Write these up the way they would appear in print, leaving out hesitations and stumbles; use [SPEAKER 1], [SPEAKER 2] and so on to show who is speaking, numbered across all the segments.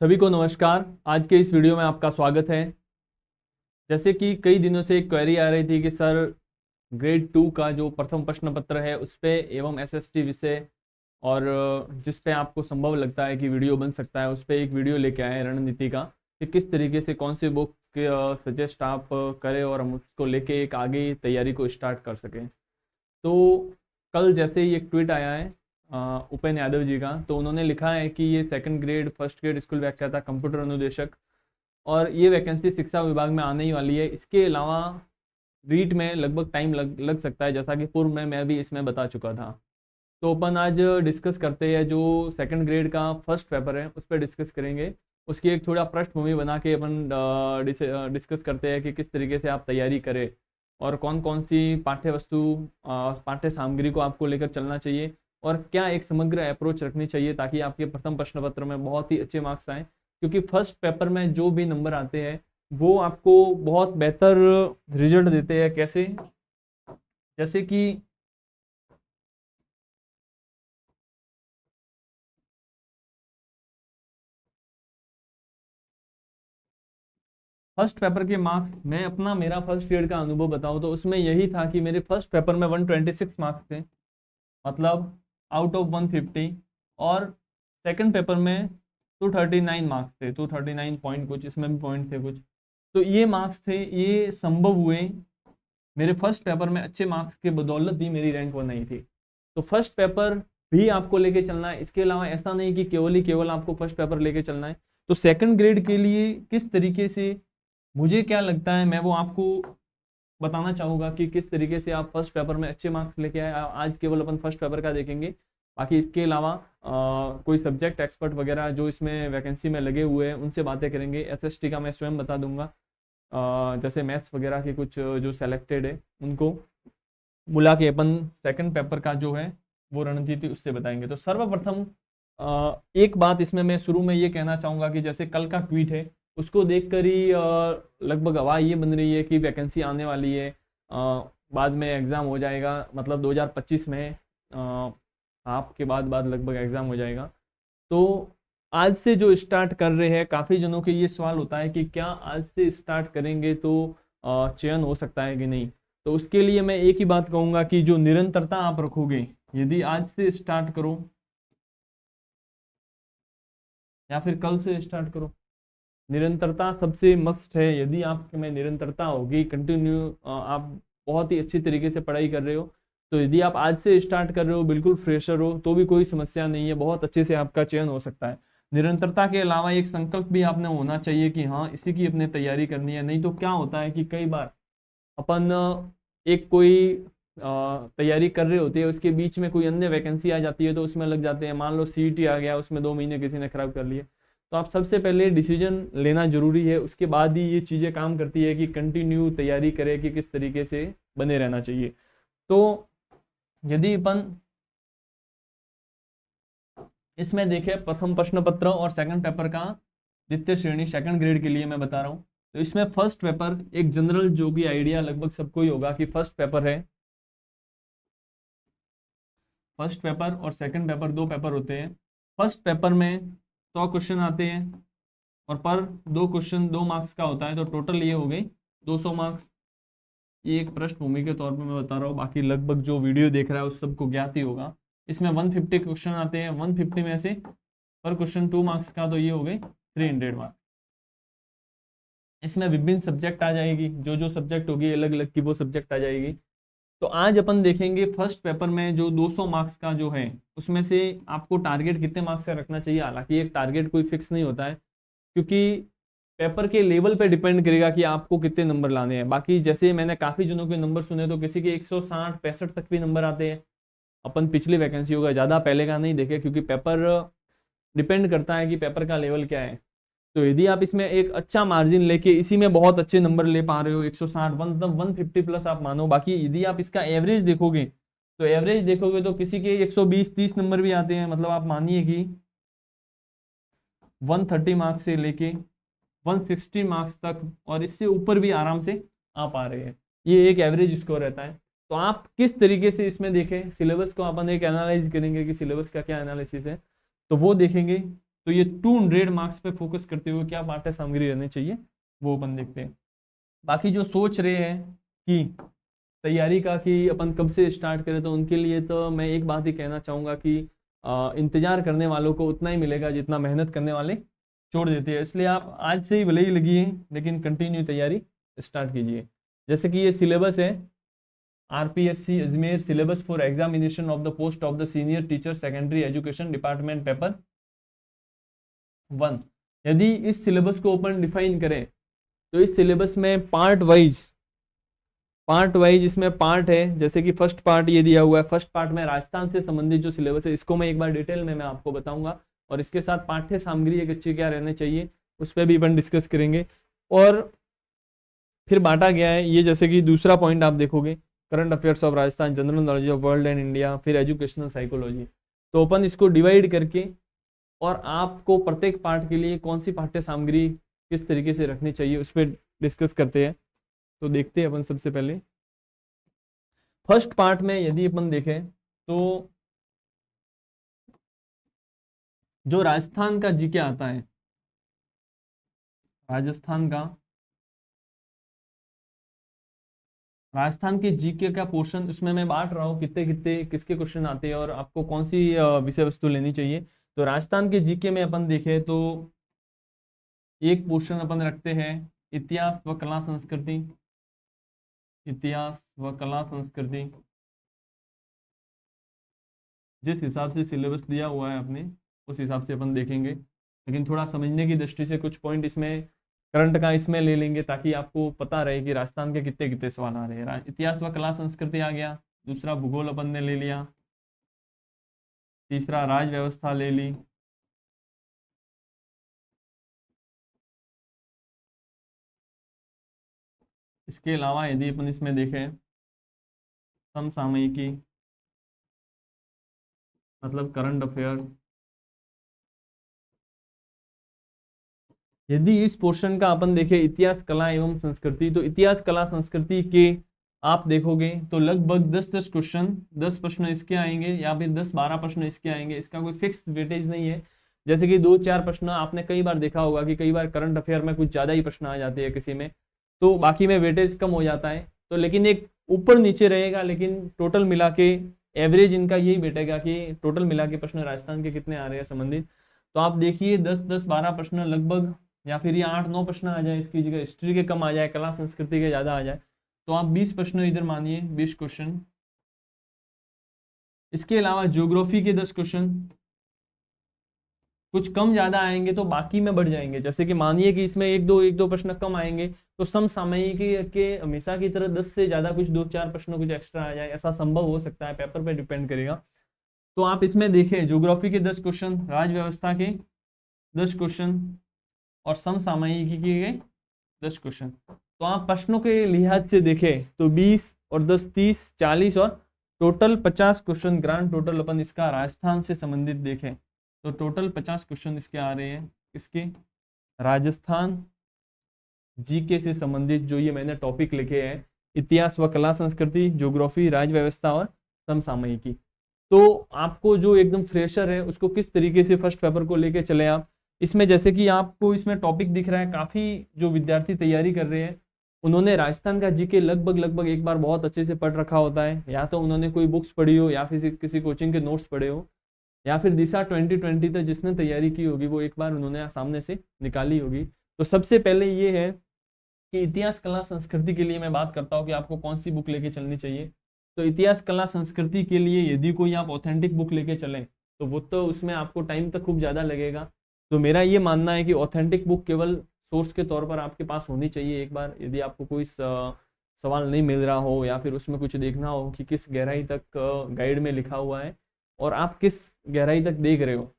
[SPEAKER 1] सभी को नमस्कार। आज के इस वीडियो में आपका स्वागत है। जैसे कि कई दिनों से एक क्वेरी आ रही थी कि सर ग्रेड 2 का जो प्रथम प्रश्न पत्र है उस पे एवं एसएसटी विषय और जिस पे आपको संभव लगता है कि वीडियो बन सकता है उस पे एक वीडियो लेके आए हैं रणनीति का कि किस तरीके से कौन सी बुक सजेस्ट आप करें और हम उसको लेके एक आगे तैयारी को स्टार्ट कर सकें। तो कल जैसे ही एक ट्वीट आया है उपेन यादव जी का, तो उन्होंने लिखा है कि ये second grade first grade school व्याख्याता कंप्यूटर अनुदेशक और ये वैकेंसी शिक्षा विभाग में आने ही वाली है। इसके अलावा रीट में लगभग टाइम लग सकता है, जैसा कि पूर्व में मैं भी इसमें बता चुका था। तो अपन आज डिस्कस करते हैं जो सेकंड ग्रेड का फर्स्ट पेपर है उस पर डिस्कस करेंगे। उसकी एक थोड़ा पृष्ठभूमि बना के अपन डिस्कस करते हैं कि किस तरीके से आप तैयारी करें और कौन कौन सी पाठ्य वस्तु पाठ्य सामग्री को आपको लेकर चलना चाहिए और क्या एक समग्र अप्रोच रखनी चाहिए ताकि आपके प्रथम प्रश्न पत्र में बहुत ही अच्छे मार्क्स आए। क्योंकि फर्स्ट पेपर में जो भी नंबर आते हैं वो आपको बहुत बेहतर रिजल्ट देते हैं। कैसे? जैसे कि फर्स्ट पेपर के मार्क्स, मैं अपना मेरा फर्स्ट ईयर का अनुभव बताऊं तो उसमें यही था कि मेरे फर्स्ट पेपर में 126 मार्क्स थे, मतलब आउट ऑफ 150। और सेकंड पेपर में 239 मार्क्स थे, 239 पॉइंट कुछ, इसमें भी पॉइंट थे कुछ। तो ये मार्क्स थे, ये संभव हुए मेरे फर्स्ट पेपर में अच्छे मार्क्स के बदौलत ही मेरी रैंक 1 आई थी। तो फर्स्ट पेपर भी आपको लेके चलना है। इसके अलावा ऐसा नहीं कि केवल आपको फर्स्ट पेपर लेके चलना है। तो सेकंड ग्रेड के लिए किस तरीके से मुझे क्या लगता है मैं वो आपको बताना चाहूँगा कि किस तरीके से आप फर्स्ट पेपर में अच्छे मार्क्स लेके आए। आज केवल अपन फर्स्ट पेपर का देखेंगे, बाकी इसके अलावा कोई सब्जेक्ट एक्सपर्ट वगैरह जो इसमें वैकेंसी में लगे हुए हैं उनसे बातें करेंगे। एसएसटी का मैं स्वयं बता दूंगा, जैसे मैथ्स वगैरह के कुछ जो सेलेक्टेड है उनको बुला के अपन सेकंड पेपर का जो है वो रणनीति उससे बताएंगे। तो सर्वप्रथम एक बात इसमें मैं शुरू में ये कहना चाहूँगा कि जैसे कल का ट्वीट है उसको देखकर ही लगभग हवा ये बन रही है कि वैकेंसी आने वाली है, बाद में एग्ज़ाम हो जाएगा, मतलब 2025 में आपके बाद लगभग एग्ज़ाम हो जाएगा। तो आज से जो स्टार्ट कर रहे हैं, काफ़ी जनों के ये सवाल होता है कि क्या आज से स्टार्ट करेंगे तो चयन हो सकता है कि नहीं। तो उसके लिए मैं एक ही बात कहूँगा कि जो निरंतरता आप रखोगे, यदि आज से स्टार्ट करो या फिर कल से स्टार्ट करो, निरंतरता सबसे मस्ट है। यदि आप में निरंतरता होगी, कंटिन्यू आप बहुत ही अच्छी तरीके से पढ़ाई कर रहे हो, तो यदि आप आज से स्टार्ट कर रहे हो, बिल्कुल फ्रेशर हो, तो भी कोई समस्या नहीं है, बहुत अच्छे से आपका चयन हो सकता है। निरंतरता के अलावा एक संकल्प भी आपने होना चाहिए कि हाँ इसी की अपने तैयारी करनी है। नहीं तो क्या होता है कि कई बार अपन एक कोई तैयारी कर रहे होते हैं, उसके बीच में कोई अन्य वैकेंसी आ जाती है तो उसमें लग जाते हैं। मान लो सीईटी आ गया, उसमें 2 महीने किसी ने खराब कर लिए। तो आप सबसे पहले डिसीजन लेना जरूरी है, उसके बाद ही ये चीज़ें काम करती है कि कंटिन्यू तैयारी करें कि किस तरीके से बने रहना चाहिए। तो यदि अपन इसमें देखें प्रथम प्रश्न पत्र और सेकंड पेपर का द्वितीय श्रेणी सेकंड ग्रेड के लिए मैं बता रहा हूँ, तो इसमें फर्स्ट पेपर एक जनरल जो भी आइडिया लगभग सबको ही होगा कि फर्स्ट पेपर है। फर्स्ट पेपर और सेकंड पेपर दो पेपर होते हैं। फर्स्ट पेपर में 100 क्वेश्चन आते हैं और पर 2 क्वेश्चन 2 मार्क्स का होता है, तो टोटल ये हो गई 200 मार्क्स। ये एक पृष्ठभूमि के तौर पर मैं बता रहा हूँ, बाकी लगभग जो वीडियो देख रहा है उस सबको ज्ञात ही होगा। इसमें 150 क्वेश्चन आते हैं, 150 में से पर क्वेश्चन 2 मार्क्स का, तो ये हो गई 300 मार्क्स। इसमें विभिन्न सब्जेक्ट आ जाएगी, जो जो सब्जेक्ट होगी अलग अलग की वो सब्जेक्ट आ जाएगी। तो आज अपन देखेंगे फर्स्ट पेपर में जो 200 मार्क्स का जो है उसमें से आपको टारगेट कितने मार्क्स का रखना चाहिए। हालांकि एक टारगेट कोई फिक्स नहीं होता है, क्योंकि पेपर के लेवल पे डिपेंड करेगा कि आपको कितने नंबर लाने हैं। बाकी जैसे मैंने काफ़ी जनों के नंबर सुने, तो किसी के 160 65 तक भी नंबर आते हैं। अपन पिछली वैकेंसी का ज़्यादा पहले का नहीं देखे, क्योंकि पेपर डिपेंड करता है कि पेपर का लेवल क्या है। तो यदि आप इसमें एक अच्छा मार्जिन लेके इसी में बहुत अच्छे नंबर ले पा रहे हो, 160 मतलब 150 प्लस आप मानो। बाकी यदि आप इसका एवरेज देखोगे तो किसी के 120-30 नंबर भी आते हैं, मतलब आप मानिए कि 130 मार्क्स से लेके 160 मार्क्स तक और इससे ऊपर भी आराम से आ पा रहे हैं। ये एक एवरेज स्कोर रहता है। तो आप किस तरीके से इसमें देखें, सिलेबस को अपन एक एनालाइज करेंगे कि सिलेबस का क्या एनालिसिस है, तो वो देखेंगे। तो ये 200 मार्क्स पे फोकस करते हुए क्या पाठ्य सामग्री रहनी चाहिए वो अपन देखते हैं। बाकी जो सोच रहे हैं कि तैयारी का कि अपन कब से स्टार्ट करें, तो उनके लिए तो मैं एक बात ही कहना चाहूँगा कि इंतजार करने वालों को उतना ही मिलेगा जितना मेहनत करने वाले छोड़ देते हैं। इसलिए आप आज से ही भले ही लगी है लेकिन कंटिन्यू तैयारी स्टार्ट कीजिए। जैसे कि ये सिलेबस है RPSC Ajmer syllabus for examination of the post of the senior teacher secondary education department paper 1। यदि इस सिलेबस को अपन डिफाइन करें तो इस सिलेबस में पार्ट वाइज इसमें पार्ट है। जैसे कि फर्स्ट पार्ट ये दिया हुआ है, फर्स्ट पार्ट में राजस्थान से संबंधित जो सिलेबस है इसको मैं एक बार डिटेल में मैं आपको बताऊंगा, और इसके साथ पाठ्य सामग्री एक अच्छी क्या रहने चाहिए उस पर भी अपन डिस्कस करेंगे। और फिर बांटा गया है ये, जैसे कि दूसरा पॉइंट आप देखोगे current affairs of Rajasthan, general knowledge of world and India, फिर एजुकेशनल साइकोलॉजी। तो अपन इसको डिवाइड करके और आपको प्रत्येक पार्ट के लिए कौन सी पाठ्य सामग्री किस तरीके से रखनी चाहिए उस पर डिस्कस करते हैं। तो देखते हैं अपन सबसे पहले फर्स्ट पार्ट में यदि अपन देखें तो जो राजस्थान का जीके आता है, राजस्थान के जीके का पोर्शन उसमें मैं बांट रहा हूँ कितने कितने किसके क्वेश्चन आते हैं और आपको कौन सी विषय वस्तु लेनी चाहिए। तो राजस्थान के जीके में अपन देखें तो एक पोर्शन अपन रखते हैं इतिहास व कला संस्कृति, इतिहास व कला संस्कृति। जिस हिसाब से सिलेबस दिया हुआ है अपने उस हिसाब से अपन देखेंगे, लेकिन थोड़ा समझने की दृष्टि से कुछ पॉइंट इसमें करंट का इसमें ले लेंगे ताकि आपको पता रहे कि राजस्थान के कितने कितने सवाल आ रहे हैं। इतिहास व कला संस्कृति आ गया, दूसरा भूगोल अपन ने ले लिया, तीसरा राज व्यवस्था ले ली, इसके अलावा यदि अपन इसमें देखें समसामयिकी मतलब करंट अफेयर। यदि इस पोर्शन का अपन देखें इतिहास कला एवं संस्कृति, तो इतिहास कला संस्कृति के आप देखोगे तो लगभग 10 क्वेश्चन 10 प्रश्न इसके आएंगे या फिर 10-12 प्रश्न इसके आएंगे। इसका कोई फिक्स वेटेज नहीं है। जैसे कि 2-4 प्रश्न आपने कई बार देखा होगा कि कई बार करंट अफेयर में कुछ ज्यादा ही प्रश्न आ जाते हैं किसी में, तो बाकी में वेटेज कम हो जाता है। तो लेकिन एक ऊपर नीचे रहेगा, लेकिन टोटल मिला के एवरेज इनका यही बैठेगा कि टोटल मिला के प्रश्न राजस्थान के कितने आ रहे हैं संबंधित। तो आप देखिए 10-12 प्रश्न लगभग, या फिर ये 8-9 प्रश्न आ जाए इसकी जगह, हिस्ट्री के कम आ जाए, कला संस्कृति के ज्यादा आ जाए, तो आप 20 प्रश्न इधर मानिए 20 क्वेश्चन। इसके अलावा ज्योग्राफी के 10 क्वेश्चन, कुछ कम ज्यादा आएंगे तो बाकी में बढ़ जाएंगे। जैसे कि मानिए कि इसमें एक दो प्रश्न कम आएंगे तो समसामयिकी के हमेशा की तरह 10 से ज्यादा कुछ 2-4 प्रश्न कुछ एक्स्ट्रा आ जाए, ऐसा संभव हो सकता है, पेपर पे डिपेंड करेगा। तो आप इसमें देखें ज्योग्राफी के 10 क्वेश्चन, राज व्यवस्था के 10 क्वेश्चन और समसामयिकी के 10 क्वेश्चन। तो आप प्रश्नों के लिहाज से देखें तो 20 और 10 30 40 और टोटल 50 क्वेश्चन ग्रांड टोटल अपन इसका राजस्थान से संबंधित देखें तो टोटल 50 क्वेश्चन इसके आ रहे हैं। इसके राजस्थान जीके से संबंधित जो ये मैंने टॉपिक लिखे हैं इतिहास व कला संस्कृति, ज्योग्राफी, राज व्यवस्था और समसामयिकी। तो आपको जो एकदम फ्रेशर है उसको किस तरीके से फर्स्ट पेपर को लेके चले आप इसमें, जैसे कि आपको इसमें टॉपिक दिख रहा है, काफी जो विद्यार्थी तैयारी कर रहे हैं उन्होंने राजस्थान का जीके लगभग एक बार बहुत अच्छे से पढ़ रखा होता है, या तो उन्होंने कोई बुक्स पढ़ी हो या फिर किसी कोचिंग के नोट्स पढ़े हो, या फिर दिशा 2020 तक जिसने तैयारी की होगी वो एक बार उन्होंने सामने से निकाली होगी। तो सबसे पहले ये है कि इतिहास कला संस्कृति के लिए मैं बात करता हूँ कि आपको कौन सी बुक लेके चलनी चाहिए। तो इतिहास कला संस्कृति के लिए यदि कोई आप ऑथेंटिक बुक लेके चलें तो वो तो उसमें आपको टाइम तक खूब ज़्यादा लगेगा। तो मेरा ये मानना है कि ऑथेंटिक बुक केवल सोर्स के तौर पर आपके पास होनी चाहिए। एक बार यदि आपको कोई सवाल नहीं मिल रहा हो या फिर उसमें कुछ देखना हो कि किस गहराई तक गाइड में लिखा हुआ है और आप किस गहराई तक देख रहे हो,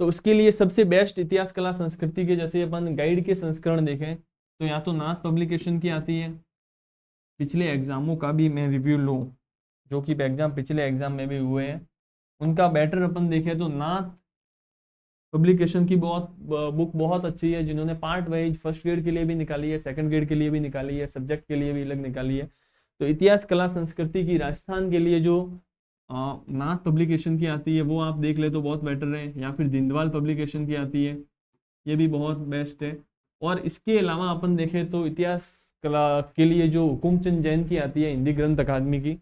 [SPEAKER 1] तो उसके लिए सबसे बेस्ट इतिहास कला संस्कृति के जैसे अपन गाइड के संस्करण देखें तो या तो नाथ पब्लिकेशन की आती है, पिछले एग्जामों का भी मैं रिव्यू लूँ जो कि एग्जाम पिछले एग्जाम में भी हुए हैं उनका बेटर अपन देखें तो नाथ पब्लिकेशन की बुक बहुत अच्छी है, जिन्होंने पार्ट वाइज फर्स्ट ग्रेड के लिए भी निकाली है, सेकंड ग्रेड के लिए भी निकाली है, सब्जेक्ट के लिए भी अलग निकाली है। तो इतिहास कला संस्कृति की राजस्थान के लिए जो नाथ पब्लिकेशन की आती है, वो आप देख ले तो बहुत बेटर है, या फिर दिंदवाल पब्लिकेशन की आती है, ये भी बहुत बेस्ट है। और इसके अलावा अपन देखें तो इतिहास कला के लिए जो हुकुमचंद जैन की आती है हिंदी ग्रंथ अकादमी की,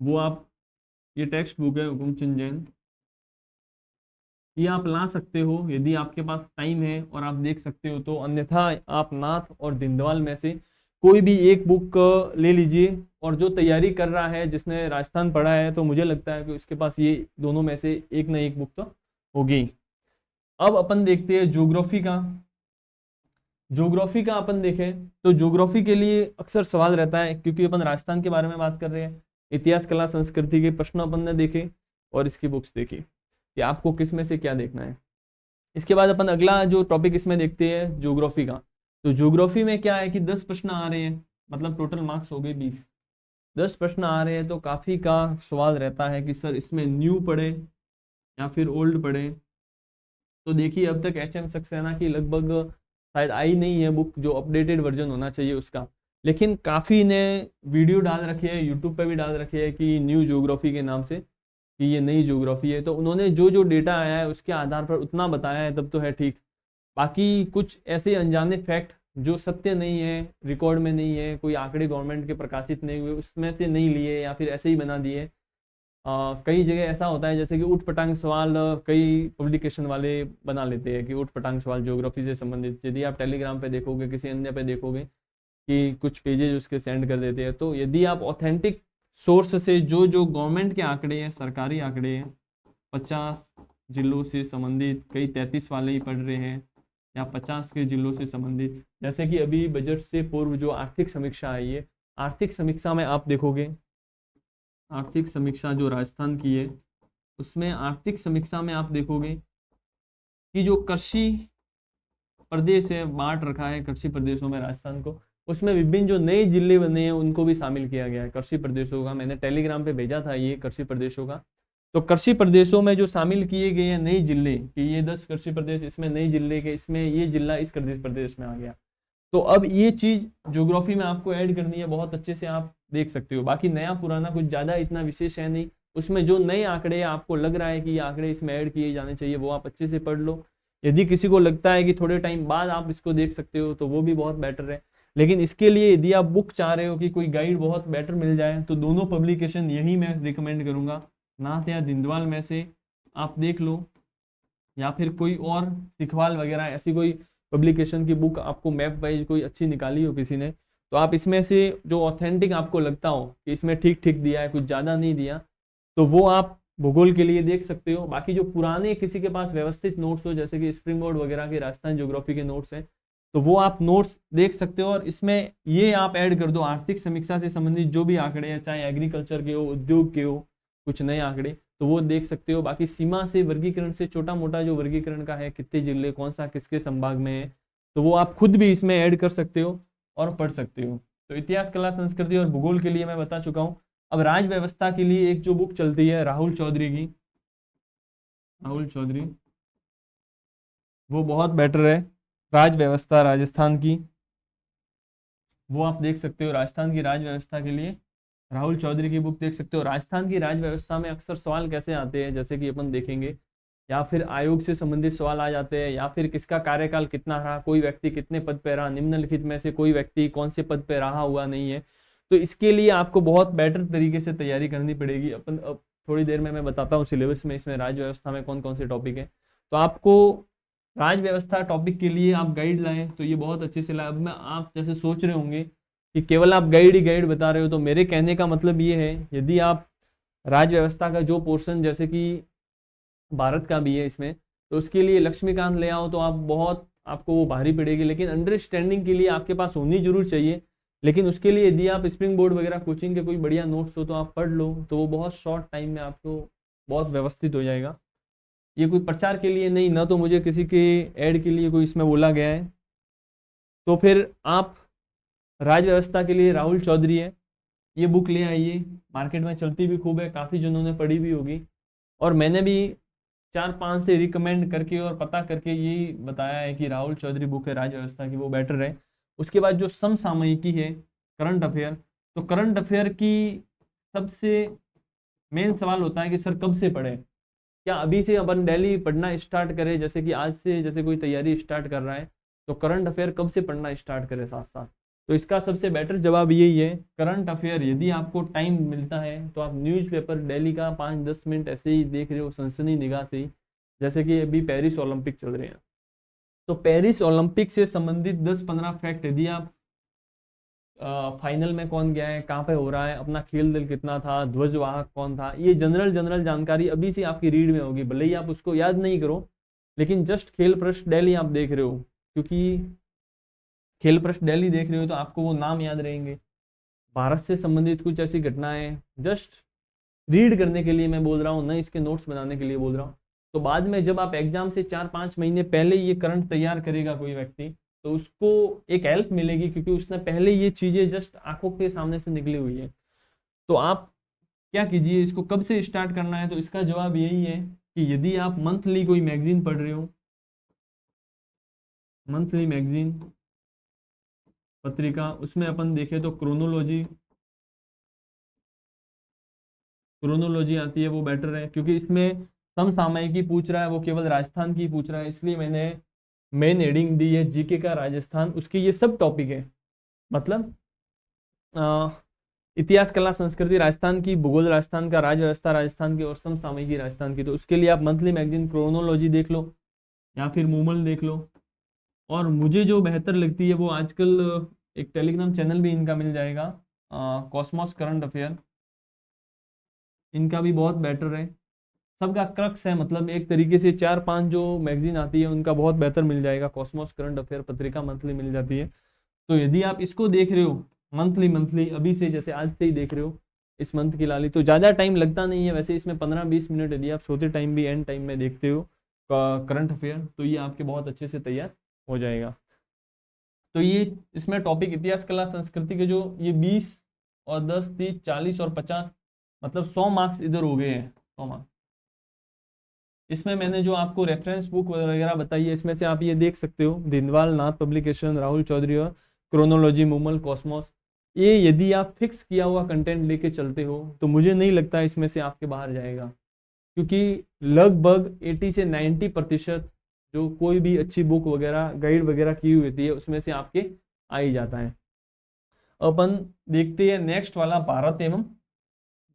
[SPEAKER 1] वो आप, ये टेक्स्ट बुक है हुकुमचंद जैन, ये आप ला सकते हो यदि आपके पास टाइम है और आप देख सकते हो तो। अन्यथा आप नाथ और दिंदवाल में से कोई भी एक बुक ले लीजिए, और जो तैयारी कर रहा है जिसने राजस्थान पढ़ा है तो मुझे लगता है कि उसके पास ये दोनों में से एक ना एक बुक तो होगी। अब अपन देखते हैं ज्योग्राफी का। ज्योग्राफी का अपन देखें तो ज्योग्राफी के लिए अक्सर सवाल रहता है, क्योंकि अपन राजस्थान के बारे में बात कर रहे हैं। इतिहास कला संस्कृति के प्रश्न अपन ने देखे और इसकी बुक्स देखी कि आपको किस में से क्या देखना है। इसके बाद अपन अगला जो टॉपिक इसमें देखते हैं ज्योग्राफी का। तो ज्योग्राफी में क्या है कि 10 प्रश्न आ रहे हैं, मतलब टोटल मार्क्स हो गए 20। 10 प्रश्न आ रहे हैं तो काफी का सवाल रहता है कि सर इसमें न्यू पढ़े या फिर ओल्ड पढ़े। तो देखिए अब तक HM सक्सेना की लगभग शायद आई नहीं है बुक, जो अपडेटेड वर्जन होना चाहिए उसका, लेकिन काफ़ी ने वीडियो डाल रखी है, यूट्यूब पे भी डाल रखी है कि न्यू ज्योग्राफी के नाम से कि ये नई ज्योग्राफी है। तो उन्होंने जो जो डेटा आया है उसके आधार पर उतना बताया है, तब तो है ठीक। बाकी कुछ ऐसे अनजाने फैक्ट जो सत्य नहीं है, रिकॉर्ड में नहीं है, कोई आंकड़े गवर्नमेंट के प्रकाशित नहीं हुए उसमें से नहीं लिए या फिर ऐसे ही बना दिए। कई जगह ऐसा होता है जैसे कि ऊट पटांग सवाल कई पब्लिकेशन वाले बना लेते हैं कि ऊट पटांग सवाल ज्योग्राफी से संबंधित। यदि आप टेलीग्राम पे देखोगे, किसी अन्य पे देखोगे कि कुछ पेजेज उसके सेंड कर देते हैं। तो यदि आप ऑथेंटिक सोर्स से जो जो गवर्नमेंट के आंकड़े हैं, सरकारी आंकड़े हैं, 50 जिलों से संबंधित, कई 33 वाले ही पढ़ रहे हैं, या 50 के जिलों से संबंधित, जैसे कि अभी बजट से पूर्व जो आर्थिक समीक्षा आई है, आर्थिक समीक्षा में आप देखोगे, आर्थिक समीक्षा जो राजस्थान की है उसमें आर्थिक समीक्षा में आप देखोगे कि जो कृषि प्रदेश है बांट रखा है कृषि प्रदेशों में राजस्थान को, उसमें विभिन्न जो नए जिले बने हैं उनको भी शामिल किया गया है कृषि प्रदेशों का। मैंने टेलीग्राम पे भेजा था ये कृषि प्रदेशों का। तो कृषि प्रदेशों में जो शामिल किए गए हैं नए जिले कि ये 10 कृषि प्रदेश, इसमें नए जिले के, इसमें ये जिला इस कृषि प्रदेश में आ गया। तो अब ये चीज ज्योग्राफी में आपको ऐड करनी है, बहुत अच्छे से आप देख सकते हो। बाकी नया पुराना कुछ ज्यादा इतना विशेष है नहीं, उसमें जो नए आंकड़े आपको लग रहा है कि ये आंकड़े इसमें ऐड किए जाने चाहिए वो आप अच्छे से पढ़ लो। यदि किसी को लगता है कि थोड़े टाइम बाद आप इसको देख सकते हो तो वो भी बहुत बेटर है। लेकिन इसके लिए यदि आप बुक चाह रहे हो कि कोई गाइड बहुत बेटर मिल जाए तो दोनों पब्लिकेशन यही मैं रिकमेंड करूंगा, नाथ या दिंदवाल में से आप देख लो, या फिर कोई और सिखवाल वगैरह ऐसी कोई पब्लिकेशन की बुक आपको मैप वाइज कोई अच्छी निकाली हो किसी ने, तो आप इसमें से जो ऑथेंटिक आपको लगता हो कि इसमें ठीक ठीक दिया है, कुछ ज़्यादा नहीं दिया, तो वो आप भूगोल के लिए देख सकते हो। बाकी जो पुराने किसी के पास व्यवस्थित नोट्स हो, जैसे कि स्प्रिंग बोर्ड वगैरह के राजस्थान ज्योग्राफी के नोट्स हैं, तो वो आप नोट्स देख सकते हो। और इसमें ये आप ऐड कर दो आर्थिक समीक्षा से संबंधित जो भी आंकड़े हैं, चाहे एग्रीकल्चर के हो, उद्योग के हो, कुछ नए आंकड़े, तो वो देख सकते हो। बाकी सीमा से वर्गीकरण से छोटा मोटा जो वर्गीकरण का है, कितने जिले कौन सा किसके संभाग में है, तो वो आप खुद भी इसमें ऐड कर सकते हो और पढ़ सकते हो। तो इतिहास कला संस्कृति और भूगोल के लिए मैं बता चुका हूँ। अब राज व्यवस्था के लिए एक जो बुक चलती है राहुल चौधरी की, राहुल चौधरी, वो बहुत बेटर है, राज व्यवस्था राजस्थान की, वो आप देख सकते हो। राजस्थान की राज व्यवस्था के लिए राहुल चौधरी की बुक देख सकते हो। राजस्थान की राज व्यवस्था में अक्सर सवाल कैसे आते हैं, जैसे कि अपन देखेंगे, या फिर आयोग से संबंधित सवाल आ जाते हैं, या फिर किसका कार्यकाल कितना रहा, कोई व्यक्ति कितने पद पे रहा, निम्नलिखित में से कोई व्यक्ति कौन से पद पे रहा हुआ नहीं है। तो इसके लिए आपको बहुत बेटर तरीके से तैयारी करनी पड़ेगी। अपन अब थोड़ी देर में मैं बताता हूँ सिलेबस में इसमें राज व्यवस्था में कौन कौन से टॉपिक है। तो आपको राज व्यवस्था टॉपिक के लिए आप गाइड लाएं तो ये बहुत अच्छे से लाए। अब मैं आप जैसे सोच रहे होंगे कि केवल आप गाइड ही गाइड बता रहे हो, तो मेरे कहने का मतलब ये है, यदि आप राज व्यवस्था का जो पोर्शन जैसे कि भारत का भी है इसमें, तो उसके लिए लक्ष्मीकांत ले आओ तो आप बहुत आपको वो भारी पड़ेगी, लेकिन अंडरस्टैंडिंग के लिए आपके पास होनी जरूर चाहिए। लेकिन उसके लिए यदि आप स्प्रिंग बोर्ड वगैरह कोचिंग के कोई बढ़िया नोट्स हो तो आप पढ़ लो, तो वो बहुत शॉर्ट टाइम में आपको बहुत व्यवस्थित हो जाएगा। ये कोई प्रचार के लिए नहीं, ना तो मुझे किसी के ऐड के लिए कोई इसमें बोला गया है। तो फिर आप राज व्यवस्था के लिए राहुल चौधरी है, ये बुक ले आइए, मार्केट में चलती भी खूब है, काफ़ी जिन्होंने पढ़ी भी होगी, और मैंने भी 4-5 से रिकमेंड करके और पता करके यही बताया है कि राहुल चौधरी बुक है राज व्यवस्था की, वो बेटर है। उसके बाद जो समसामयिकी है, करंट अफेयर, तो करंट अफेयर की सबसे मेन सवाल होता है कि सर कब से पढ़े, क्या अभी से अपन डेली पढ़ना स्टार्ट करें, जैसे कि आज से जैसे कोई तैयारी स्टार्ट कर रहा है तो करंट अफेयर कब से पढ़ना स्टार्ट करें साथ साथ। तो इसका सबसे बेटर जवाब यही है, करंट अफेयर यदि आपको टाइम मिलता है तो आप न्यूज़पेपर डेली का 5-10 मिनट ऐसे ही देख रहे हो सनसनी निगाह से ही, जैसे कि अभी पेरिस ओलंपिक चल रहे हैं तो पेरिस ओलंपिक से संबंधित 10-15 फैक्ट यदि आप फाइनल में कौन गया है, कहाँ पे हो रहा है, अपना खेल दल कितना था, ध्वजवाहक कौन था, ये जनरल जनरल जानकारी अभी से आपकी रीड में होगी, भले ही आप उसको याद नहीं करो लेकिन जस्ट खेल पृष्ठ डेली आप देख रहे हो, क्योंकि खेल पृष्ठ डेली देख रहे हो तो आपको वो नाम याद रहेंगे। भारत से संबंधित कुछ ऐसी घटनाएं जस्ट रीड करने के लिए मैं बोल रहा हूँ, न इसके नोट्स बनाने के लिए बोल रहा हूँ। तो बाद में जब आप एग्जाम से 4-5 महीने पहले ये करंट तैयार करेगा कोई व्यक्ति तो उसको एक हेल्प मिलेगी, क्योंकि उसने पहले ये चीज़ें जस्ट आंखों के सामने से निकली हुई है। तो आप क्या कीजिए, इसको कब से स्टार्ट करना है, तो इसका जवाब यही है कि यदि आप मंथली कोई मैगजीन पढ़ रहे हो, मंथली मैगजीन पत्रिका, उसमें अपन देखें तो क्रोनोलॉजी आती है, वो बेटर है क्योंकि इसमें समसामयिकी पूछ रहा है, वो केवल राजस्थान की पूछ रहा है, इसलिए मैंने मेन हेडिंग दी है जीके का राजस्थान, उसकी ये सब टॉपिक है, मतलब इतिहास कला संस्कृति राजस्थान की, भूगोल राजस्थान का, राज्य व्यवस्था राजस्थान की और समसामयिकी राजस्थान की। तो उसके लिए आप मंथली मैगजीन क्रोनोलॉजी देख लो या फिर मूमल देख लो। और मुझे जो बेहतर लगती है वो आजकल एक टेलीग्राम चैनल भी इनका मिल जाएगा, कॉस्मोस करंट अफेयर, इनका भी बहुत बेटर है, सबका क्रक्स है, मतलब एक तरीके से 4-5 जो मैगजीन आती है उनका बहुत बेहतर मिल जाएगा, कॉस्मोस करंट अफेयर पत्रिका मंथली मिल जाती है। तो यदि आप इसको देख रहे हो मंथली मंथली अभी से, जैसे आज से ही देख रहे हो इस मंथ की लाली, तो ज़्यादा टाइम लगता नहीं है वैसे, इसमें 15-20 मिनट यदि आप सोते टाइम भी एंड टाइम में देखते हो करंट अफेयर तो ये आपके बहुत अच्छे से तैयार हो जाएगा। तो ये इसमें टॉपिक इतिहास कला संस्कृति के जो ये 20 और 10, 30, 40 और 50 मतलब 100 मार्क्स इधर हो गए हैं, 100 मार्क्स। इसमें मैंने जो आपको रेफरेंस बुक वगैरह बताई है इसमें से आप ये देख सकते हो, दिनवाल नाथ पब्लिकेशन, राहुल चौधरी और क्रोनोलॉजी, मूमल, कॉस्मोस, ये यदि आप फिक्स किया हुआ कंटेंट लेके चलते हो तो मुझे नहीं लगता इसमें से आपके बाहर जाएगा, क्योंकि लगभग 80 से 90% जो कोई भी अच्छी बुक वगैरह गाइड वगैरह की हुई होती है उसमें से आपके आ ही जाता है। अपन देखते हैं नेक्स्ट वाला, भारत एवं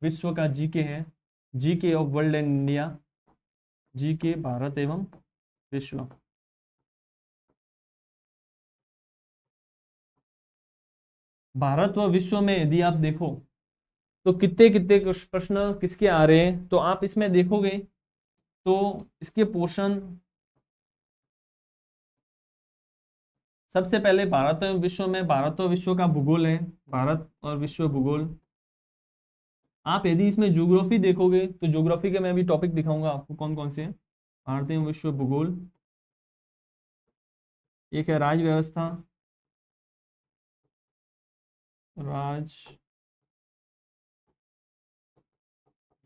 [SPEAKER 1] विश्व का जीके है, GK of world and India, GK Bharat एवं विश्व। भारत व विश्व में यदि आप देखो तो कितने कितने प्रश्न किसके आ रहे हैं, तो आप इसमें देखोगे तो इसके पोर्शन सबसे पहले भारत एवं विश्व में, भारत और विश्व का भूगोल है, भारत और विश्व भूगोल। आप यदि इसमें ज्योग्राफी देखोगे तो ज्योग्राफी के मैं भी टॉपिक दिखाऊंगा आपको कौन कौन से हैं। भारत एवं विश्व भूगोल, एक है राज्य व्यवस्था, राज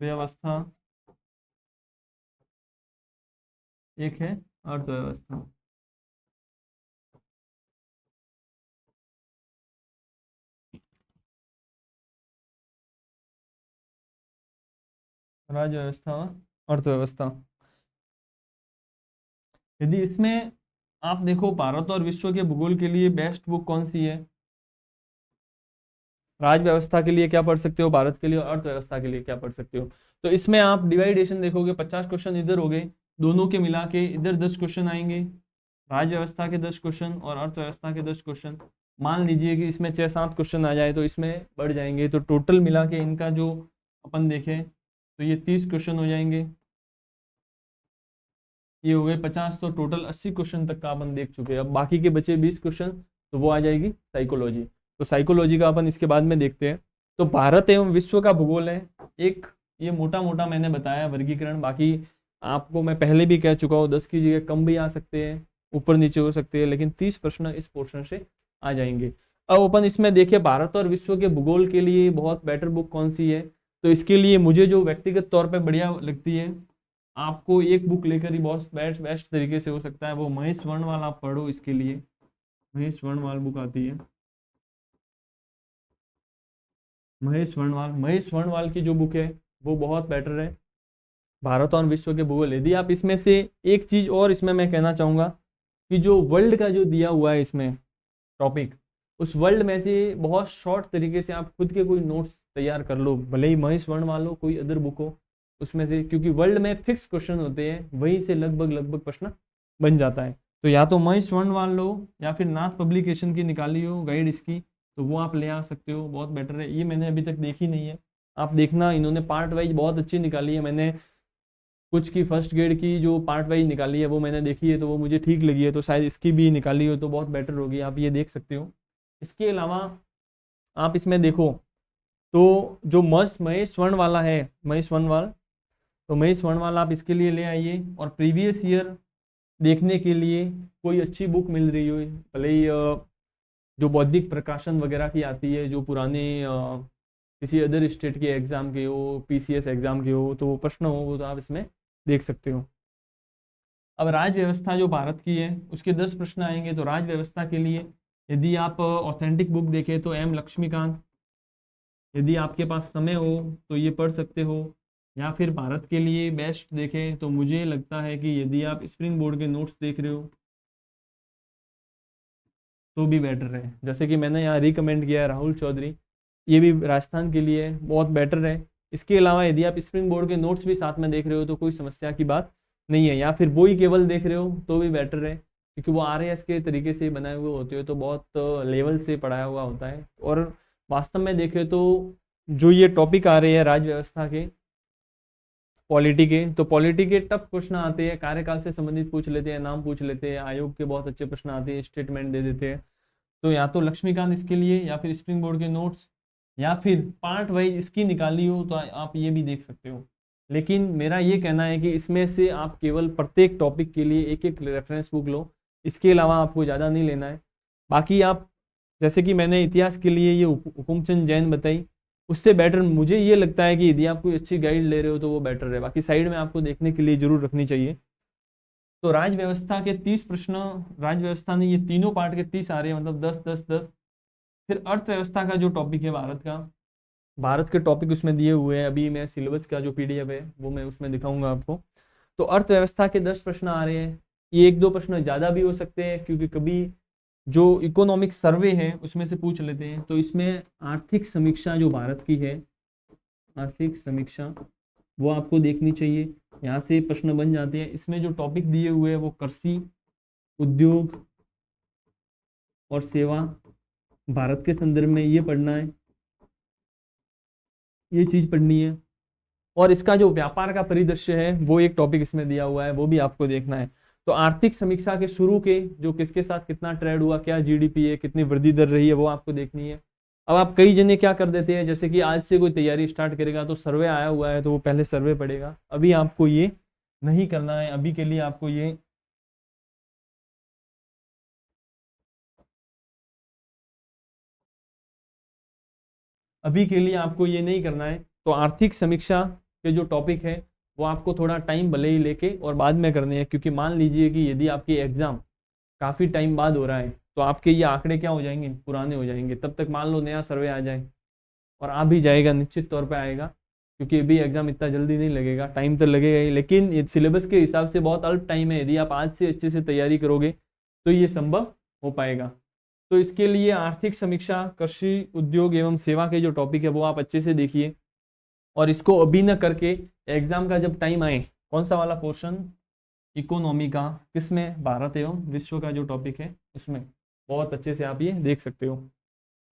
[SPEAKER 1] व्यवस्था, एक है अर्थव्यवस्था। राज्य व्यवस्था और अर्थव्यवस्था। यदि इसमें आप देखो भारत और विश्व के भूगोल के लिए बेस्ट बुक कौन सी है, राज्य व्यवस्था के लिए क्या पढ़ सकते हो, भारत के लिए और अर्थव्यवस्था के लिए क्या पढ़ सकते हो। तो इसमें आप डिवाइडेशन देखोगे, 50 क्वेश्चन इधर हो गए, दोनों के मिला के इधर 10 क्वेश्चन आएंगे, राज्य व्यवस्था के 10 क्वेश्चन और अर्थव्यवस्था के 10 क्वेश्चन। मान लीजिए कि इसमें 6-7 क्वेश्चन आ जाए तो इसमें बढ़ जाएंगे, तो टोटल मिला के इनका जो अपन देखें तो ये 30 क्वेश्चन हो जाएंगे, ये हो गए 50, तो टोटल 80 क्वेश्चन तक का अपन देख चुके हैं। अब बाकी के बचे 20 क्वेश्चन तो वो आ जाएगी साइकोलॉजी, तो साइकोलॉजी का अपन इसके बाद में देखते हैं। तो भारत एवं विश्व का भूगोल है एक, ये मोटा मोटा मैंने बताया वर्गीकरण, बाकी आपको मैं पहले भी कह चुका हूँ 10 की जगह कम भी आ सकते हैं, ऊपर नीचे हो सकते हैं, लेकिन 30 प्रश्न इस पोर्शन से आ जाएंगे। अब अपन इसमें देखें भारत और विश्व के भूगोल के लिए बहुत बेटर बुक कौन सी है, तो इसके लिए मुझे जो व्यक्तिगत तौर पर बढ़िया लगती है, आपको एक बुक लेकर ही बहुत बेस्ट बेस्ट तरीके से हो सकता है, वो महेश वर्णवाल आप पढ़ो। इसके लिए महेश वर्णवाल बुक आती है, महेश वर्णवाल की जो बुक है वो बहुत बेटर है, भारत और विश्व के भूगोल। यदि आप इसमें से एक चीज और इसमें मैं कहना चाहूंगा कि जो वर्ल्ड का जो दिया हुआ है इसमें टॉपिक, उस वर्ल्ड में से बहुत शॉर्ट तरीके से आप खुद के कोई नोट्स तैयार कर लो, भले ही महेश वर्णवाल हो कोई अदर बुक हो उसमें से, क्योंकि वर्ल्ड में फिक्स क्वेश्चन होते हैं, वहीं से लगभग लगभग प्रश्न बन जाता है। तो या तो महेश वर्णवाल लो या फिर नाथ पब्लिकेशन की निकाली हो गाइड इसकी, तो वो आप ले आ सकते हो, बहुत बेटर है। ये मैंने अभी तक देखी नहीं है, आप देखना, इन्होंने पार्ट वाइज बहुत अच्छी निकाली है। मैंने कुछ की फर्स्ट ग्रेड की जो पार्ट वाइज निकाली है वो मैंने देखी है, तो वो मुझे ठीक लगी है, तो शायद इसकी भी निकाली हो तो बहुत बेटर होगी, आप ये देख सकते हो। इसके अलावा आप इसमें देखो तो जो महेश स्वर्ण वाला है, महेश वर्णवाल, तो महेश वर्णवाल आप इसके लिए ले आइए। और प्रीवियस ईयर देखने के लिए कोई अच्छी बुक मिल रही हो, भले ही जो बौद्धिक प्रकाशन वगैरह की आती है, जो पुराने किसी अदर स्टेट के एग्जाम के हो, पीसीएस एग्जाम के हो, तो वो प्रश्न हो वो तो आप इसमें देख सकते हो। अब राज्य व्यवस्था जो भारत की है उसके 10 प्रश्न आएंगे। तो राज्य व्यवस्था के लिए यदि आप ऑथेंटिक बुक देखें तो एम लक्ष्मीकांत, यदि आपके पास समय हो तो ये पढ़ सकते हो, या फिर भारत के लिए बेस्ट देखें तो मुझे लगता है कि यदि आप स्प्रिंग बोर्ड के नोट्स देख रहे हो तो भी बेटर है। जैसे कि मैंने यहाँ रिकमेंड किया है राहुल चौधरी, ये भी राजस्थान के लिए बहुत बेटर है। इसके अलावा यदि आप स्प्रिंग बोर्ड के नोट्स भी साथ में देख रहे हो तो कोई समस्या की बात नहीं है, या फिर वो ही केवल देख रहे हो तो भी बेटर है, क्योंकि वो RAS के तरीके से बनाए हुए होते हो तो बहुत लेवल से पढ़ाया हुआ होता है। और वास्तव में देखे तो जो ये टॉपिक आ रहे हैं राज्य व्यवस्था के, पॉलिटी के, तो पॉलिटी के टफ क्वेश्चन आते हैं, कार्यकाल से संबंधित पूछ लेते हैं, नाम पूछ लेते हैं, आयोग के बहुत अच्छे प्रश्न आते हैं, स्टेटमेंट दे देते हैं। तो या तो लक्ष्मीकांत इसके लिए, या फिर स्प्रिंग बोर्ड के नोट्स, या फिर पार्ट वाइज इसकी निकाली हो तो आप ये भी देख सकते हो। लेकिन मेरा ये कहना है कि इसमें से आप केवल प्रत्येक टॉपिक के लिए एक एक रेफरेंस बुक लो, इसके अलावा आपको ज़्यादा नहीं लेना है। बाकी आप, जैसे कि मैंने इतिहास के लिए ये हुकुमचंद जैन बताई, उससे बेटर मुझे ये लगता है कि यदि आप कोई अच्छी गाइड ले रहे हो तो वो बेटर है, बाकी साइड में आपको देखने के लिए जरूर रखनी चाहिए। तो राज्य व्यवस्था के 30 प्रश्न, राज्य व्यवस्था ने ये तीनों पार्ट के 30 आ रहे हैं, मतलब 10 10 10। फिर अर्थव्यवस्था का जो टॉपिक है भारत का, भारत के टॉपिक उसमें दिए हुए हैं, अभी मैं सिलेबस का जो PDF है वो मैं उसमें दिखाऊंगा आपको। तो अर्थव्यवस्था के 10 प्रश्न आ रहे हैं, ये 1-2 प्रश्न ज़्यादा भी हो सकते हैं, क्योंकि कभी जो इकोनॉमिक सर्वे है उसमें से पूछ लेते हैं। तो इसमें आर्थिक समीक्षा जो भारत की है, आर्थिक समीक्षा वो आपको देखनी चाहिए, यहाँ से प्रश्न बन जाते हैं। इसमें जो टॉपिक दिए हुए हैं वो कृषि, उद्योग और सेवा, भारत के संदर्भ में ये पढ़ना है, ये चीज़ पढ़नी है। और इसका जो व्यापार का परिदृश्य है वो एक टॉपिक इसमें दिया हुआ है, वो भी आपको देखना है। तो आर्थिक समीक्षा के शुरू के जो किसके साथ कितना ट्रेड हुआ, क्या GDP है, कितनी वृद्धि दर रही है, वो आपको देखनी है। अब आप कई जने क्या कर देते हैं, जैसे कि आज से कोई तैयारी स्टार्ट करेगा तो सर्वे आया हुआ है तो वो पहले सर्वे पढ़ेगा, अभी आपको ये नहीं करना है। अभी के लिए आपको ये नहीं करना है। तो आर्थिक समीक्षा के जो टॉपिक है वो आपको थोड़ा टाइम भले ही लेके और बाद में करने हैं, क्योंकि मान लीजिए कि यदि आपकी एग्जाम काफ़ी टाइम बाद हो रहा है तो आपके ये आंकड़े क्या हो जाएंगे, पुराने हो जाएंगे। तब तक मान लो नया सर्वे आ जाए, और आ भी जाएगा, निश्चित तौर पे आएगा, क्योंकि अभी एग्जाम इतना जल्दी नहीं लगेगा, टाइम तो लगेगा ही, लेकिन सिलेबस के हिसाब से बहुत अल्प टाइम है। यदि आप आज से अच्छे से तैयारी करोगे तो ये संभव हो पाएगा। तो इसके लिए आर्थिक समीक्षा, कृषि, उद्योग एवं सेवा के जो टॉपिक है वो आप अच्छे से देखिए, और इसको अभी न करके एग्जाम का जब टाइम आए, कौन सा वाला पोर्शन, इकोनॉमी का, किसमें, भारत एवं विश्व का जो टॉपिक है उसमें बहुत अच्छे से आप ये देख सकते हो।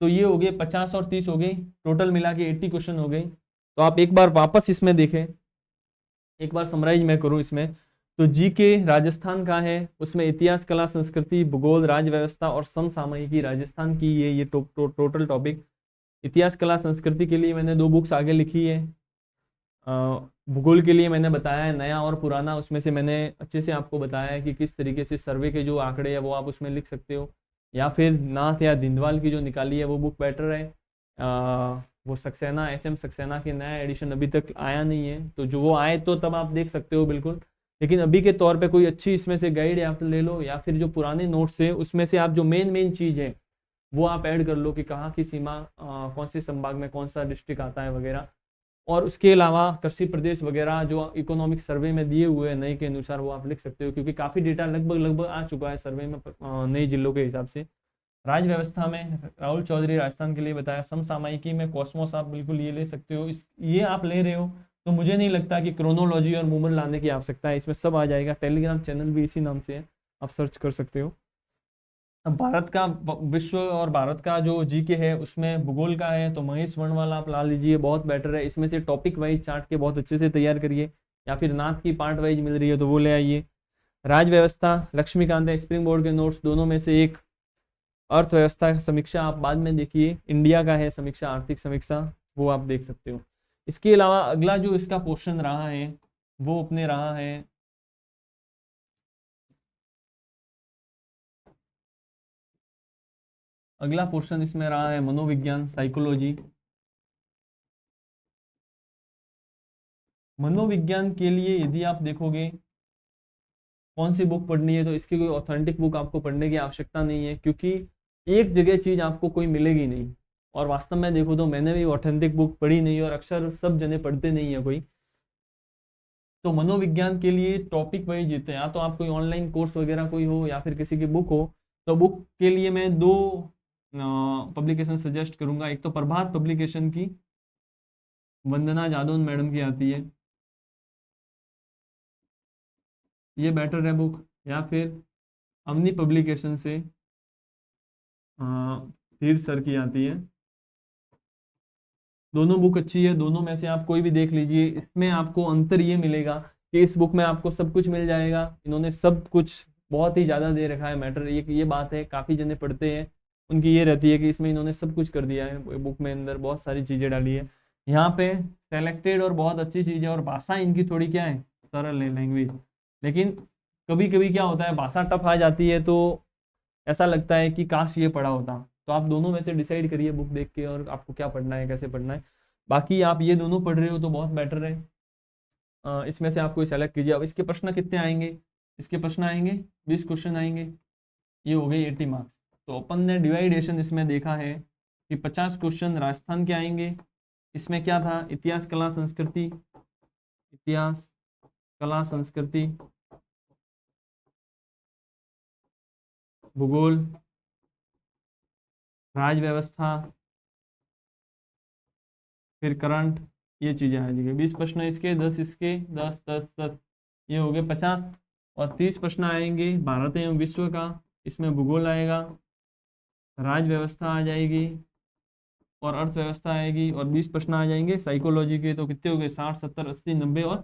[SPEAKER 1] तो ये हो गए 50 और 30 हो गए, टोटल मिला के 80 क्वेश्चन हो गए। तो आप एक बार वापस इसमें देखें, एक बार समराइज मैं करूं इसमें, तो GK राजस्थान का है, उसमें इतिहास, कला, संस्कृति, भूगोल, राज्य व्यवस्था और समसामयिकी राजस्थान की ये टोटल टॉपिक। इतिहास, कला, संस्कृति के लिए मैंने 2 बुक्स आगे लिखी है, भूगोल के लिए मैंने बताया है नया और पुराना, उसमें से मैंने अच्छे से आपको बताया है कि किस तरीके से सर्वे के जो आंकड़े हैं वो आप उसमें लिख सकते हो, या फिर नाथ या दिंदवाल की जो निकाली है वो बुक बेटर है। वो सक्सेना, HM सक्सेना की नया एडिशन अभी तक आया नहीं है, तो जो वो आए तो तब आप देख सकते हो बिल्कुल, लेकिन अभी के तौर पे कोई अच्छी इसमें से गाइड आप ले लो, या फिर जो पुराने नोट्स हैं उसमें से आप जो मेन चीज़ है वो आप ऐड कर लो कि कहाँ की सीमा, कौन से संभाग में कौन सा डिस्ट्रिक्ट आता है वगैरह। और उसके अलावा कृषि प्रदेश वगैरह जो इकोनॉमिक सर्वे में दिए हुए हैं नए के अनुसार वो आप लिख सकते हो, क्योंकि काफ़ी डेटा लगभग आ चुका है सर्वे में नई जिलों के हिसाब से। राज्य व्यवस्था में राहुल चौधरी राजस्थान के लिए बताया। समसामयिकी में कॉस्मोस आप बिल्कुल ये ले सकते हो, ये आप ले रहे हो तो मुझे नहीं लगता कि क्रोनोलॉजी और मूवमेंट लाने की आवश्यकता है, इसमें सब आ जाएगा। टेलीग्राम चैनल भी इसी नाम से है, आप सर्च कर सकते हो। अब भारत का विश्व और भारत का जो जीके है उसमें भूगोल का है तो महेश वर्णवाला आप ला लीजिए, बहुत बेटर है। इसमें से टॉपिक वाइज चार्ट के बहुत अच्छे से तैयार करिए, या फिर नाथ की पार्ट वाइज मिल रही है तो वो ले आइए। राज्य व्यवस्था लक्ष्मीकांत है, स्प्रिंग बोर्ड के नोट्स दोनों में से एक। अर्थव्यवस्था समीक्षा आप बाद में देखिए, इंडिया का है समीक्षा, आर्थिक समीक्षा, वो आप देख सकते हो। इसके अलावा अगला जो इसका पोर्शन रहा है वो अपने रहा है अगला पोर्शन इसमें रहा है मनोविज्ञान, साइकोलॉजी। मनोविज्ञान के लिए यदि आप देखोगे कौन सी बुक पढ़नी है तो इसकी कोई ऑथेंटिक बुक आपको पढ़ने की आवश्यकता नहीं है, क्योंकि एक जगह चीज आपको कोई मिलेगी नहीं। और वास्तव में देखो तो मैंने भी ऑथेंटिक बुक पढ़ी नहीं, और अक्सर सब जने पढ़ते नहीं है कोई। तो मनोविज्ञान के लिए टॉपिक वाइज जीते हैं, या तो आप कोई ऑनलाइन कोर्स वगैरह कोई हो या फिर किसी की बुक हो। तो बुक के लिए मैं दो पब्लिकेशन सजेस्ट करूंगा। एक तो प्रभात पब्लिकेशन की वंदना जादौन मैडम की आती है, ये बेटर है बुक। या फिर अमनी पब्लिकेशन से धीर सर की आती है, दोनों बुक अच्छी है। दोनों में से आप कोई भी देख लीजिए। इसमें आपको अंतर ये मिलेगा कि इस बुक में आपको सब कुछ मिल जाएगा, इन्होंने सब कुछ बहुत ही ज़्यादा दे रखा है। मैटर ये बात है, काफ़ी जने पढ़ते हैं उनकी ये रहती है कि इसमें इन्होंने सब कुछ कर दिया है, बुक में अंदर बहुत सारी चीज़ें डाली है। यहाँ पे सेलेक्टेड और बहुत अच्छी चीज़ है, और भाषा इनकी थोड़ी क्या है, सरल है लैंग्वेज। लेकिन कभी कभी क्या होता है, भाषा टफ आ जाती है तो ऐसा लगता है कि काश ये पढ़ा होता। तो आप दोनों में से डिसाइड करिए बुक देख के और आपको क्या पढ़ना है, कैसे पढ़ना है। बाकी आप ये दोनों पढ़ रहे हो तो बहुत बेटर है। इसमें से आप कोई सेलेक्ट कीजिए। अब इसके प्रश्न कितने आएंगे, इसके प्रश्न आएंगे 20 क्वेश्चन आएंगे, ये हो गई 80 मार्क्स। तो अपन ने डिवाइडेशन इसमें देखा है कि 50 क्वेश्चन राजस्थान के आएंगे। इसमें क्या था, इतिहास कला संस्कृति, इतिहास कला संस्कृति, भूगोल, राज्य व्यवस्था, फिर करंट, ये चीज़ें आ जाएगी। 20 प्रश्न इसके, 10 इसके, 10 10 10, ये हो गए 50। और 30 प्रश्न आएंगे भारत एवं विश्व का, इसमें भूगोल आएगा, राज्य व्यवस्था आ जाएगी और अर्थव्यवस्था आएगी। और 20 प्रश्न आ जाएंगे साइकोलॉजी के। तो कितने हो गए, 60 70 80 90 और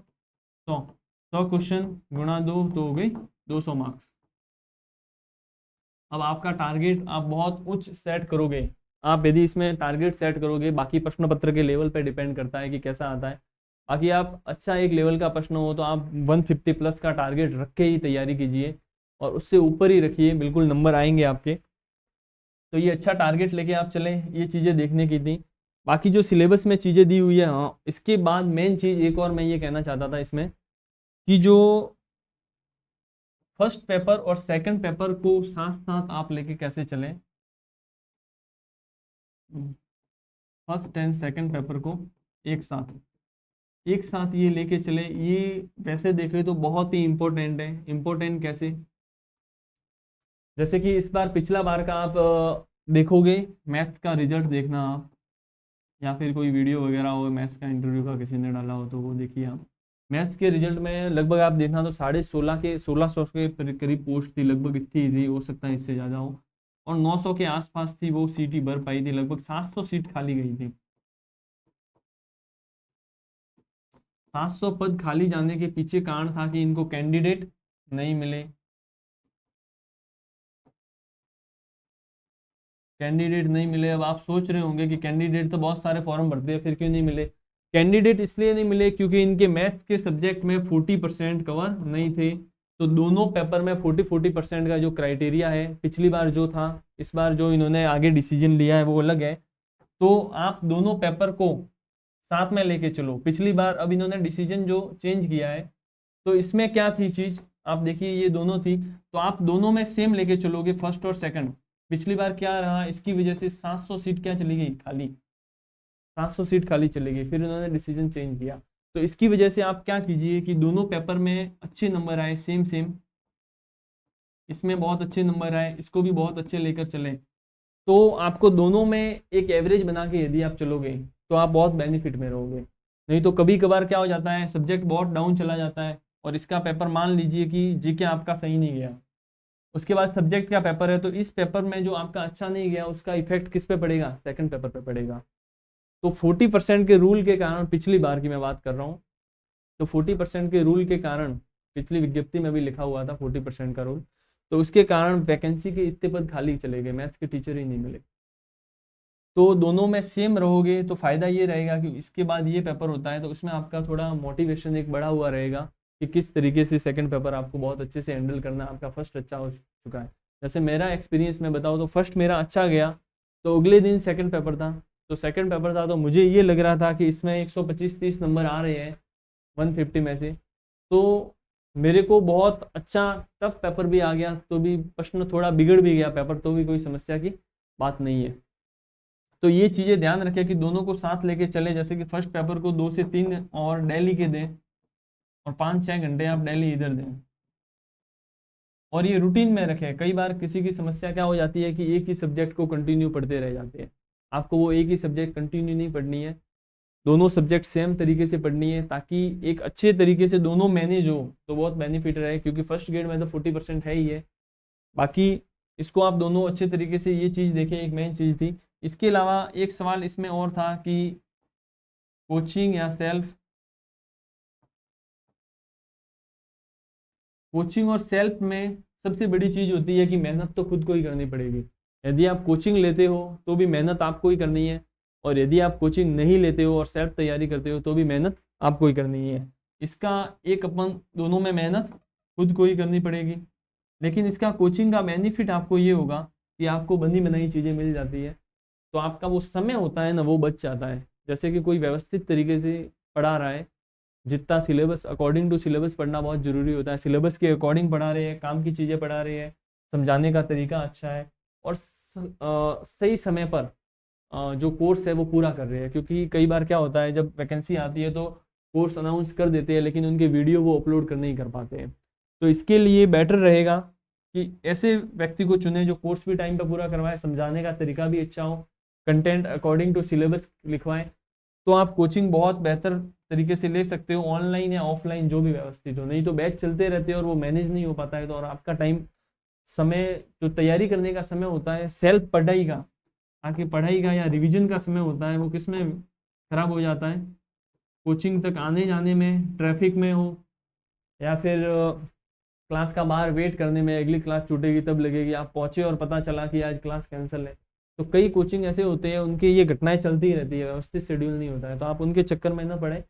[SPEAKER 1] 100। 100 क्वेश्चन गुणा 2 तो हो गई 200 मार्क्स। अब आपका टारगेट आप बहुत उच्च सेट करोगे, आप यदि इसमें टारगेट सेट करोगे, बाकी प्रश्न पत्र के लेवल पे डिपेंड करता है कि कैसा आता है। बाकी आप अच्छा एक लेवल का प्रश्न हो तो आप 150 प्लस का टारगेट रख के ही तैयारी कीजिए, और उससे ऊपर ही रखिए, बिल्कुल नंबर आएंगे आपके। तो ये अच्छा टारगेट लेके आप चलें, ये चीज़ें देखने की थी। बाकी जो सिलेबस में चीज़ें दी हुई है, हाँ इसके बाद मेन चीज़ एक और मैं ये कहना चाहता था इसमें, कि जो फर्स्ट पेपर और सेकंड पेपर को साथ साथ आप लेके कैसे चलें, फर्स्ट एंड सेकंड पेपर को एक साथ ये लेके चले। ये वैसे देखें तो बहुत ही इम्पोर्टेंट है। इम्पोर्टेंट कैसे, जैसे कि इस बार पिछला बार का आप देखोगे, मैथ्स का रिजल्ट देखना आप, या फिर कोई वीडियो वगैरह हो मैथ्स का इंटरव्यू का किसी ने डाला हो तो वो देखिए आप। मैथ्स के रिजल्ट में लगभग आप देखना तो 1650 के करीब पोस्ट थी, लगभग इतनी थी, हो सकता है इससे ज़्यादा हो। और 900 के आसपास थी वो सीट ही भर पाई थी, लगभग 700 सीट खाली गई थी। 700 पद खाली जाने के पीछे कारण था कि इनको कैंडिडेट नहीं मिले। कैंडिडेट नहीं मिले। अब आप सोच रहे होंगे कि कैंडिडेट तो बहुत सारे फॉर्म भरते हैं, फिर क्यों नहीं मिले। कैंडिडेट इसलिए नहीं मिले क्योंकि इनके मैथ्स के सब्जेक्ट में 40% कवर नहीं थे। तो दोनों पेपर में 40% का जो क्राइटेरिया है, पिछली बार जो था, इस बार जो इन्होंने आगे डिसीजन लिया है वो अलग है। तो आप दोनों पेपर को साथ में लेके चलो। पिछली बार अब इन्होंने डिसीजन जो चेंज किया है, तो इसमें क्या थी चीज़, आप देखिए ये दोनों थी, तो आप दोनों में सेम लेके चलोगे फर्स्ट और सेकंड। पिछली बार क्या रहा, इसकी वजह से 700 सीट क्या चली गई खाली, 700 सीट खाली चली गई, फिर उन्होंने डिसीजन चेंज किया। तो इसकी वजह से आप क्या कीजिए कि दोनों पेपर में अच्छे नंबर आए, सेम सेम, इसमें बहुत अच्छे नंबर आए, इसको भी बहुत अच्छे लेकर चलें, तो आपको दोनों में एक एवरेज बना के यदि आप चलोगे तो आप बहुत बेनिफिट में रहोगे। नहीं तो कभी कभार क्या हो जाता है, सब्जेक्ट बहुत डाउन चला जाता है और इसका पेपर मान लीजिए कि जीके आपका सही नहीं गया, उसके बाद सब्जेक्ट का पेपर है, तो इस पेपर में जो आपका अच्छा नहीं गया उसका इफेक्ट किस पे पड़ेगा, सेकंड पेपर पे पड़ेगा। तो 40% के रूल के कारण, पिछली बार की मैं बात कर रहा हूँ, तो 40% के रूल के कारण, पिछली विज्ञप्ति में भी लिखा हुआ था 40% का रूल, तो उसके कारण वैकेंसी के इतने पद खाली चले गए, मैथ्स के टीचर ही नहीं मिले। तो दोनों में सेम रहोगे तो फायदा ये रहेगा कि इसके बाद ये पेपर होता है तो उसमें आपका थोड़ा मोटिवेशन एक बढ़ा हुआ रहेगा कि किस तरीके से सेकंड पेपर आपको बहुत अच्छे से हैंडल करना, आपका फर्स्ट अच्छा हो चुका है। जैसे मेरा एक्सपीरियंस में बताऊँ तो फर्स्ट मेरा अच्छा गया, तो अगले दिन सेकंड पेपर था, तो सेकंड पेपर था तो मुझे ये लग रहा था कि इसमें 125-30 नंबर आ रहे हैं 150 में से, तो मेरे को बहुत अच्छा टफ पेपर भी आ गया, तो भी प्रश्न थोड़ा बिगड़ भी गया पेपर, तो भी कोई समस्या की बात नहीं है। तो ये चीज़ें ध्यान रखें कि दोनों को साथ लेके चले, जैसे कि फर्स्ट पेपर को 2 से 3 और डेली के दें और 5-6 घंटे आप डेली इधर दें, और ये रूटीन में रखें। कई बार किसी की समस्या क्या हो जाती है कि एक ही सब्जेक्ट को कंटिन्यू पढ़ते रह जाते हैं, आपको वो एक ही सब्जेक्ट कंटिन्यू नहीं पढ़नी है, दोनों सब्जेक्ट सेम तरीके से पढ़नी है, ताकि एक अच्छे तरीके से दोनों मैनेज हो तो बहुत बेनिफिट रहे, क्योंकि फर्स्ट ग्रेड में तो 40% है ही है। बाकी इसको आप दोनों अच्छे तरीके से, ये चीज़ देखें, एक मेन चीज़ थी। इसके अलावा एक सवाल इसमें और था कि कोचिंग या सेल्फ, कोचिंग और सेल्फ में सबसे बड़ी चीज़ होती है कि मेहनत तो खुद को ही करनी पड़ेगी। यदि आप कोचिंग लेते हो तो भी मेहनत आपको ही करनी है, और यदि आप कोचिंग नहीं लेते हो और सेल्फ तैयारी करते हो तो भी मेहनत आपको ही करनी है। इसका एक अपन दोनों में मेहनत खुद को ही करनी पड़ेगी, लेकिन इसका कोचिंग का बेनिफिट आपको ये होगा कि आपको बनी बनाई चीज़ें मिल जाती है, तो आपका वो समय होता है ना, वो बच जाता है। जैसे कि कोई व्यवस्थित तरीके से पढ़ा रहा है, जितना सिलेबस, अकॉर्डिंग टू सिलेबस पढ़ना बहुत ज़रूरी होता है, सिलेबस के अकॉर्डिंग पढ़ा रहे हैं, काम की चीज़ें पढ़ा रहे हैं, समझाने का तरीका अच्छा है, और सही समय पर जो कोर्स है वो पूरा कर रहे हैं। क्योंकि कई बार क्या होता है, जब वैकेंसी आती है तो कोर्स अनाउंस कर देते हैं, लेकिन उनके वीडियो वो अपलोड कर नहीं कर पाते हैं। तो इसके लिए बेटर रहेगा कि ऐसे व्यक्ति को चुने जो कोर्स भी टाइम पर पूरा करवाए, समझाने का तरीका भी अच्छा हो, कंटेंट अकॉर्डिंग टू सिलेबस लिखवाएं, तो आप कोचिंग बहुत बेहतर तरीके से ले सकते हो, ऑनलाइन या ऑफलाइन जो भी व्यवस्थित हो। नहीं तो बैच चलते रहते हैं और वो मैनेज नहीं हो पाता है, तो और आपका टाइम, समय, जो तैयारी करने का समय होता है सेल्फ पढ़ाई का, आके पढ़ाई का या रिवीजन का समय होता है, वो किसमें खराब हो जाता है, कोचिंग तक आने जाने में, ट्रैफिक में हो, या फिर क्लास का बाहर वेट करने में, अगली क्लास छूटेगी तब लगेगी, आप पहुंचे और पता चला कि आज क्लास कैंसिल है। तो कई कोचिंग ऐसे होते हैं, उनकी ये घटनाएं चलती ही रहती है, व्यवस्थित शेड्यूल नहीं होता है, तो आप उनके चक्कर में ना पड़े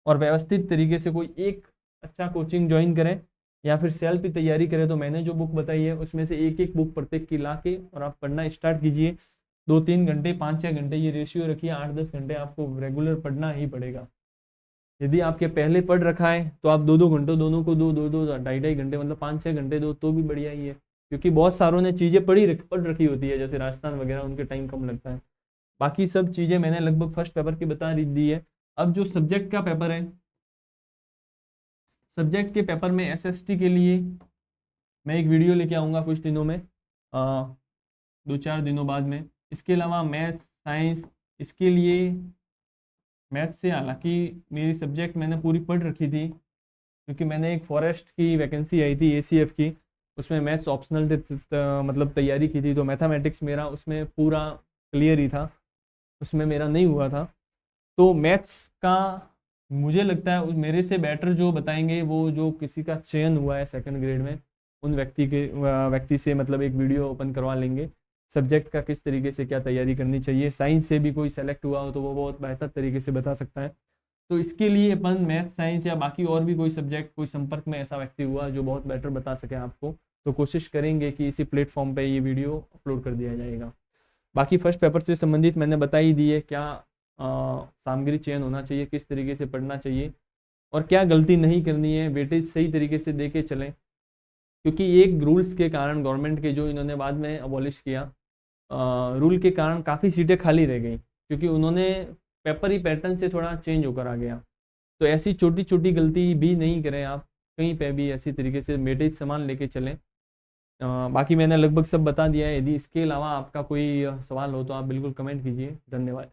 [SPEAKER 1] और व्यवस्थित तरीके से कोई एक अच्छा कोचिंग ज्वाइन करें, या फिर सेल्फ ही तैयारी करें। तो मैंने जो बुक बताई है उसमें से एक एक बुक प्रत्येक की ला के और आप पढ़ना स्टार्ट कीजिए। 2-3 घंटे, 5-6 घंटे, ये रेशियो रखिए, 8-10 घंटे आपको रेगुलर पढ़ना ही पड़ेगा। यदि आपके पहले पढ़ रखा है तो आप 2-2 घंटों, दोनों को 2-2 2.5 घंटे, मतलब 5-6 घंटे दो तो भी बढ़िया ही है, क्योंकि बहुत सारों ने चीज़ें पढ़ रखी होती है, जैसे राजस्थान वगैरह, उनके टाइम कम लगता है। बाकी सब चीज़ें मैंने लगभग फर्स्ट पेपर की बता दी है। अब जो सब्जेक्ट का पेपर है, सब्जेक्ट के पेपर में एसएसटी के लिए मैं एक वीडियो लेके आऊँगा कुछ दिनों में, 2-4 दिनों बाद में। इसके अलावा मैथ्स, साइंस, इसके लिए मैथ्स से हालांकि मेरी सब्जेक्ट मैंने पूरी पढ़ रखी थी, क्योंकि मैंने एक फॉरेस्ट की वैकेंसी आई थी एसीएफ की, उसमें मैथ्स ऑप्शनल थे, मतलब तैयारी की थी, तो मैथमेटिक्स मेरा उसमें पूरा क्लियर ही था, उसमें मेरा नहीं हुआ था। तो मैथ्स का मुझे लगता है मेरे से बेटर जो बताएंगे, वो जो किसी का चयन हुआ है सेकंड ग्रेड में, उन व्यक्ति से मतलब एक वीडियो ओपन करवा लेंगे, सब्जेक्ट का किस तरीके से क्या तैयारी करनी चाहिए। साइंस से भी कोई सेलेक्ट हुआ हो तो वो बहुत बेहतर तरीके से बता सकता है। तो इसके लिए अपन मैथ, साइंस या बाकी और भी कोई सब्जेक्ट, कोई संपर्क में ऐसा व्यक्ति हुआ जो बहुत बेटर बता सके आपको, तो कोशिश करेंगे कि इसी प्लेटफॉर्म पे ये वीडियो अपलोड कर दिया जाएगा। बाकी फर्स्ट पेपर से संबंधित मैंने बता ही दी है, क्या सामग्री चयन होना चाहिए, किस तरीके से पढ़ना चाहिए और क्या गलती नहीं करनी है, वेटेज सही तरीके से दे के चलें। क्योंकि एक रूल्स के कारण, गवर्नमेंट के जो इन्होंने बाद में अबॉलिश किया, रूल के कारण काफ़ी सीटें खाली रह गई, क्योंकि उन्होंने पेपर ही पैटर्न से थोड़ा चेंज होकर आ गया। तो ऐसी छोटी छोटी गलती भी नहीं करें आप, कहीं पे भी ऐसी तरीके से वेटेज सामान लेके चलें। बाकी मैंने लगभग सब बता दिया है। यदि इसके अलावा आपका कोई सवाल हो तो आप बिल्कुल कमेंट कीजिए। धन्यवाद।